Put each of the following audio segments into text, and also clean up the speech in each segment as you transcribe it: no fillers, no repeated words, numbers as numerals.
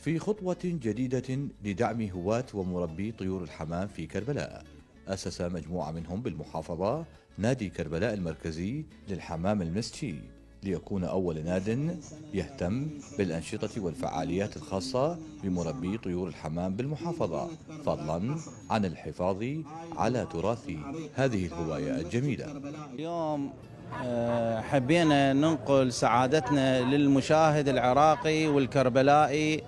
في خطوة جديدة لدعم هواة ومربي طيور الحمام في كربلاء، أسس مجموعة منهم بالمحافظة نادي كربلاء المركزي للحمام المسجي، ليكون أول ناد يهتم بالأنشطة والفعاليات الخاصة بمربي طيور الحمام بالمحافظة، فضلا عن الحفاظ على تراث هذه الهواية الجميلة. اليوم حبينا ننقل سعادتنا للمشاهد العراقي والكربلائي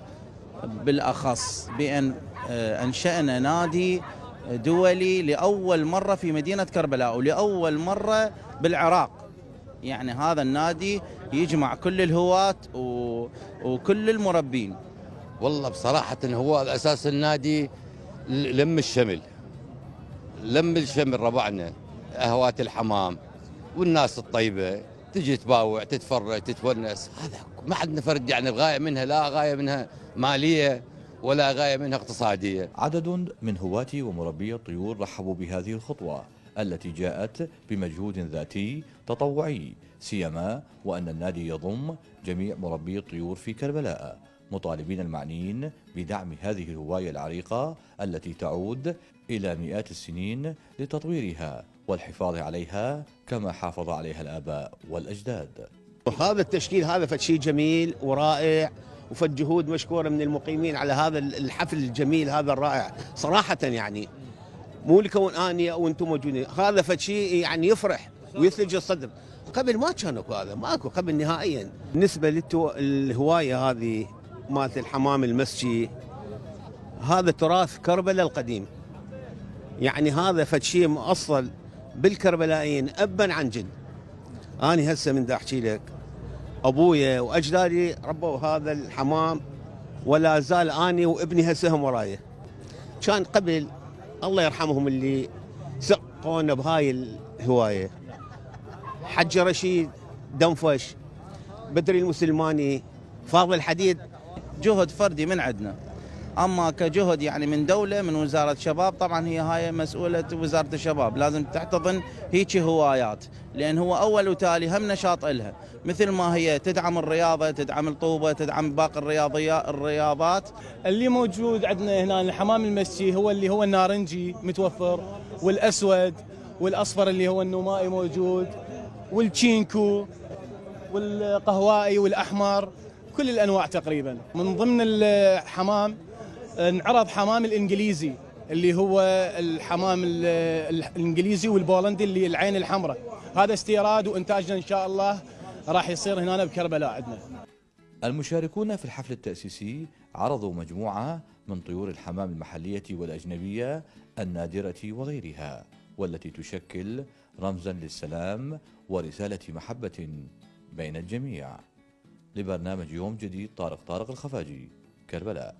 بالأخص بأن أنشأنا نادي دولي لأول مرة في مدينة كربلاء ولأول مرة بالعراق. يعني هذا النادي يجمع كل الهواة وكل المربين. والله بصراحة هو أساس النادي لم الشمل ربعنا أهواة الحمام والناس الطيبة تجي تباوع تتفرج تتونس. هذا ما عندنا فرد، يعني الغاية منها لا غاية منها مالية ولا غاية منها اقتصادية. عدد من هواة ومربي الطيور رحبوا بهذه الخطوة التي جاءت بمجهود ذاتي تطوعي، سيما وأن النادي يضم جميع مربي الطيور في كربلاء، مطالبين المعنيين بدعم هذه الهواية العريقة التي تعود إلى مئات السنين لتطويرها والحفاظ عليها كما حافظ عليها الآباء والأجداد. وهذا التشكيل هذا فد شيء جميل ورائع، وفد جهود مشكورة من المقيمين على هذا الحفل الجميل هذا الرائع صراحة. يعني مو لكون اني او انتم موجودين، هذا فد شيء يعني يفرح ويثلج الصدر. قبل ما كان اكو هذا، ماكو قبل نهائيا. بالنسبه للهوايه هذه مالت الحمام المسجي، هذا تراث كربلاء القديم. يعني هذا فد شيء مؤصل بالكربلائيين ابا عن جد. اني هسه من دا احكي لك ابويا واجدادي ربوا هذا الحمام ولا زال اني وابني هسه هم وراي. كان قبل الله يرحمهم اللي سقونا بهاي الهوايه، حج رشيد، دنفش، بدري المسلماني، فاضل حديد. جهد فردي من عندنا، اما كجهد يعني من دوله من وزاره الشباب، طبعا هي هاي مسؤوله وزاره الشباب، لازم تحتضن هيك هوايات، لان هو اول وتالي هم نشاط لها، مثل ما هي تدعم الرياضه، تدعم الطوبه، تدعم باقي الرياضات. اللي موجود عندنا هنا الحمام المسجي اللي هو النارنجي متوفر، والاسود والاصفر اللي هو النمائي موجود، والتشينكو والقهوائي والاحمر، كل الانواع تقريبا. من ضمن الحمام انعرض حمام الانجليزي اللي هو الحمام الانجليزي والبولندي اللي العين الحمراء، هذا استيراد وانتاجنا ان شاء الله راح يصير هنا بكربلاء عندنا. المشاركون في الحفل التأسيسي عرضوا مجموعة من طيور الحمام المحلية والأجنبية النادرة وغيرها، والتي تشكل رمزا للسلام ورسالة محبة بين الجميع. لبرنامج يوم جديد، طارق الخفاجي، كربلاء.